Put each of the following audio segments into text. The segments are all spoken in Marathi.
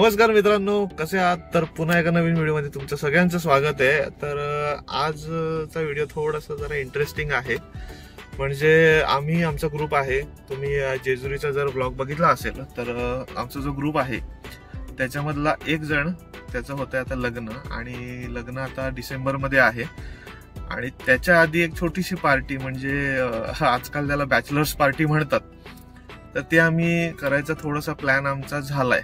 नमस्कार मित्रांनो, कसे आहात? तर पुन्हा एका नवीन व्हिडिओमध्ये तुमचं सगळ्यांचं स्वागत आहे। तर आजचा व्हिडिओ थोडासा जरा इंटरेस्टिंग आहे। म्हणजे आम्ही आमचा ग्रुप आहे, तुम्ही जेजुरीचा जर ब्लॉग बघितला असेल तर आमचा जो ग्रुप आहे त्याच्यामधला एक जण त्याचं होतं आता लग्न, आणि लग्न आता डिसेंबर मध्ये आहे। आणि त्याच्या आधी एक छोटीशी पार्टी, म्हणजे आजकाल त्याला बॅचलर्स पार्टी म्हणतात, तर ते आम्ही करायचा थोडासा प्लॅन आमचा झालाय।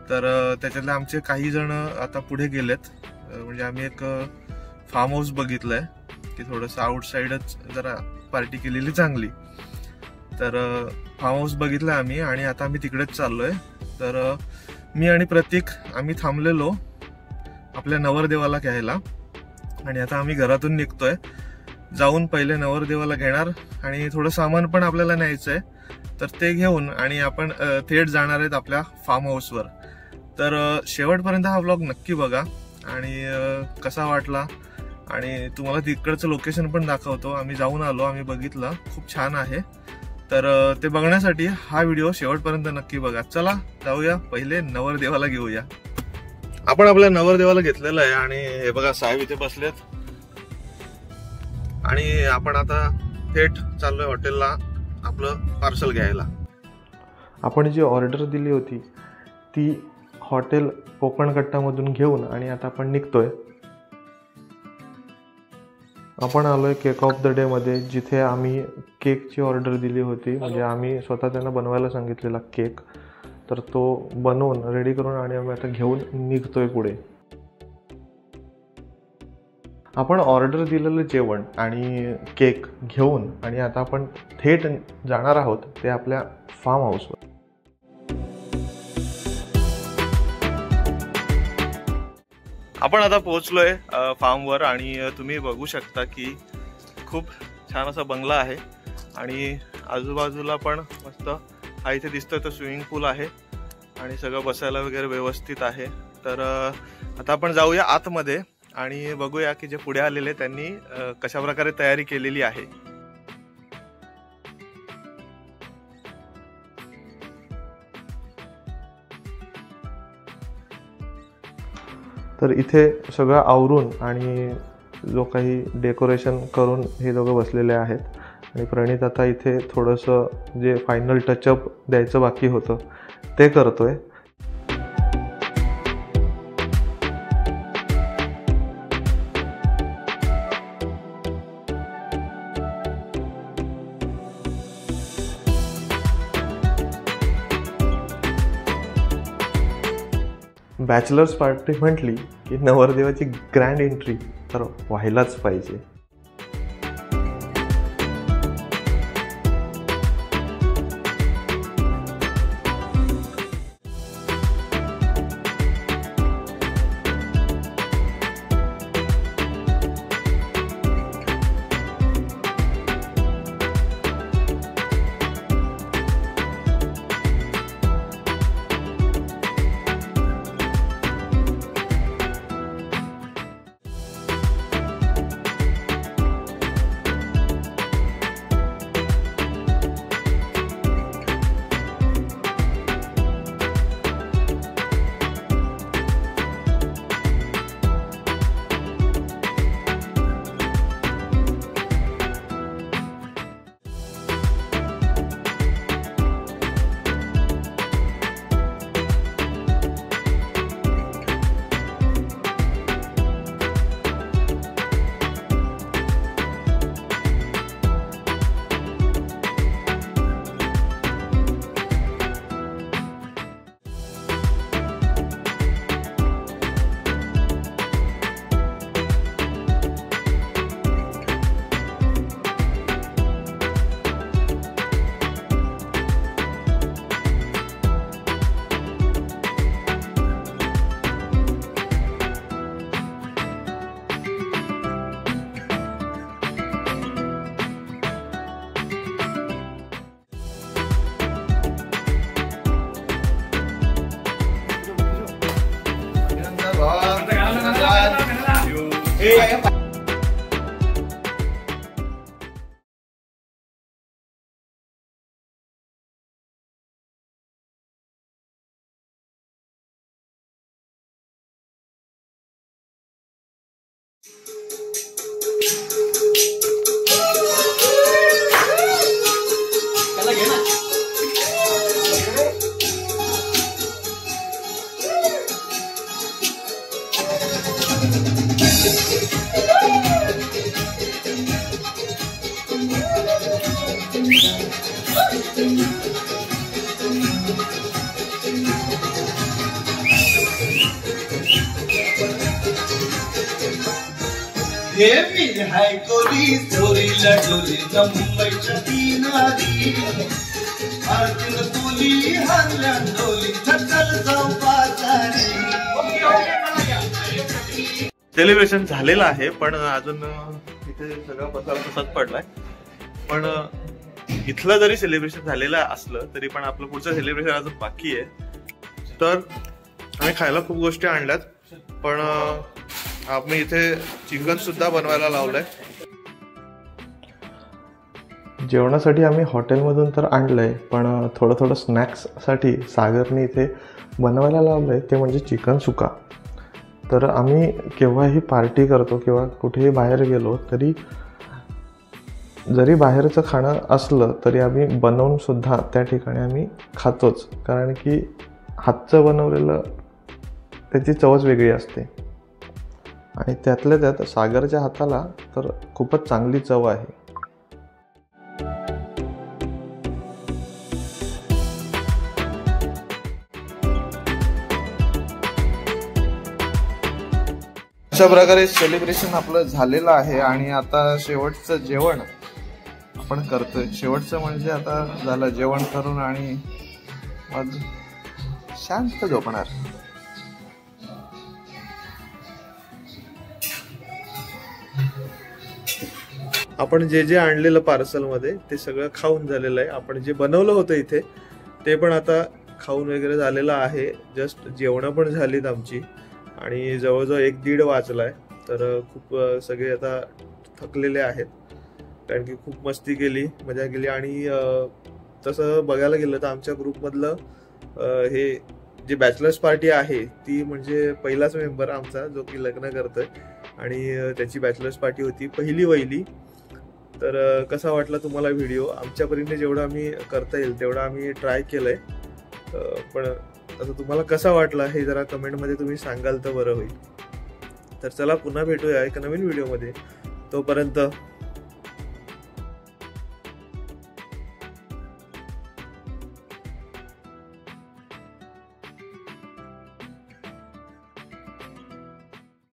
तर त्याच्यातले आमचे काही जण आता पुढे गेलेत। म्हणजे आम्ही एक फार्म हाऊस बघितलंय की थोडंसं आउटसाइडच जरा पार्टी केलेली चांगली। तर फार्म हाऊस बघितलं आम्ही आणि आता आम्ही तिकडेच चाललोय। तर मी आणि प्रतीक आम्ही थांबलेलो आपल्या नवरदेवाला घ्यायला, आणि आता आम्ही घरातून निघतोय। जाऊन पहिले नवरदेवाला घेणार आणि थोडं सामान पण आपल्याला न्यायचंय, तर ते घेऊन आणि आपण थेट जाणार आहेत आपल्या फार्म हाऊसवर। तर शेवटपर्यंत हा व्लॉग नक्की बघा आणि कसा वाटला, आणि तुम्हाला तिकडचं लोकेशन पण दाखवतो। आम्ही जाऊन आलो, आम्ही बघितलं, खूप छान आहे। तर ते बघण्यासाठी हा व्हिडिओ शेवटपर्यंत नक्की बघा। चला जाऊया, पहिले नवरदेवाला घेऊया। आपण आपल्या नवरदेवाला घेतलेलं आहे आणि हे बघा साहेब इथे बसलेत, आणि आपण आता थेट चाललोय हॉटेलला आपलं पार्सल घ्यायला। आपण जी ऑर्डर दिली होती ती हॉटेल कोकण कट्टामधून घेऊन आणि आता आपण निघतोय। आपण आलोय केक ऑफ द डे मध्ये, जिथे आम्ही केकची ऑर्डर दिली होती। म्हणजे आम्ही स्वतः त्यांना बनवायला सांगितलेला केक, तर तो बनवून रेडी करून आणि आम्ही आता घेऊन निघतोय पुढे। आपण ऑर्डर दिलेलं जेवण आणि केक घेऊन आणि आता आपण थेट जाणार आहोत ते आपल्या फार्म हाऊसवर। आपण आता पोहोचलोय फार्मवर, आणि तुम्ही बघू शकता की खूप छान असा बंगला आहे, आणि आजूबाजूला पण मस्त हा इथे दिसतोय तो स्विमिंग पूल आहे, आणि सगळं बसायला वगैरे व्यवस्थित आहे। तर आता आपण जाऊया आतमध्ये आणि बघूया की जे पुढे आलेले त्यांनी कशा प्रकारे तयारी केलेली आहे। तर इथे सगळं आवरून आणि जो काही डेकोरेशन करून हे दोघं बसलेले आहेत, आणि प्रणित आता इथे थोडंसं जे फायनल टचअप द्यायचं बाकी होतं ते करतोय। बॅचलर्स पार्टी म्हटली की नवरदेवाची ग्रँड एंट्री तर व्हायलाच पाहिजे। हाय कोरी चोरीला डोली मुंबईच्या किनारी आरतीन बोली हरल्या डोली चल जाऊ बाजारी. सेलिब्रेशन झालेलं आहे पण अजून इथे सगळा पसारा तसाच पडलाय. पण इथलं जरी सेलिब्रेशन झालेलं असलं तरी पण आपलं पुढचं सेलिब्रेशन अजून बाकी आहे. तर आम्ही खायला खूप गोष्टी आणल्यात पण आम्ही इथे चिकन सुद्धा बनवायला लावलंय. जेवणासाठी आम्ही हॉटेलमधून तर आणलंय पण थोडं स्नॅक्ससाठी सागरने इथे बनवायला लावलंय ते म्हणजे चिकन सुका. तर आम्ही केव्हाही पार्टी करतो किंवा कुठेही बाहेर गेलो तरी जरी बाहेरचं खाणं असलं तरी आम्ही बनवून सुद्धा त्या ठिकाणी आम्ही खातोच, कारण की हातचं बनवलेलं त्याची चवच वेगळी असते. आणि त्यातल्या त्यात सागरच्या हाताला तर खूपच चांगली चव आहे. अशा प्रकारे सेलिब्रेशन आपलं झालेलं आहे आणि आता शेवटचं जेवण आपण करतोय. शेवटचं म्हणजे आता झालं जेवण करून आणि मग शांत झोपणार. आपण जे जे आणलेलं पार्सलमध्ये ते सगळं खाऊन झालेलं आहे. आपण जे बनवलं होतं इथे ते पण आता खाऊन वगैरे झालेलं आहे. जस्ट जेवणं पण झालीत आमची आणि जवळजवळ 1-1.5 वाजलाय. तर खूप सगळे आता थकलेले आहेत कारण की खूप मस्ती केली, मजा केली. आणि तसं बघायला गेलं तर आमच्या ग्रुपमधलं हे जे बॅचलर्स पार्टी आहे ती म्हणजे पहिलाच मेंबर आमचा जो की लग्न करतोय आणि त्याची बॅचलर्स पार्टी होती पहिली. तर कसा वाटला तुम्हाला व्हिडिओ? आमच्या परीने जेवढं आम्ही करता येईल तेवढं आम्ही ट्राय केलंय. पण आता तुम्हाला कसा वाटला हे जरा कमेंटमध्ये तुम्ही सांगाल तर बरं होईल. तर चला पुन्हा भेटूया एका नवीन व्हिडिओमध्ये. तोपर्यंत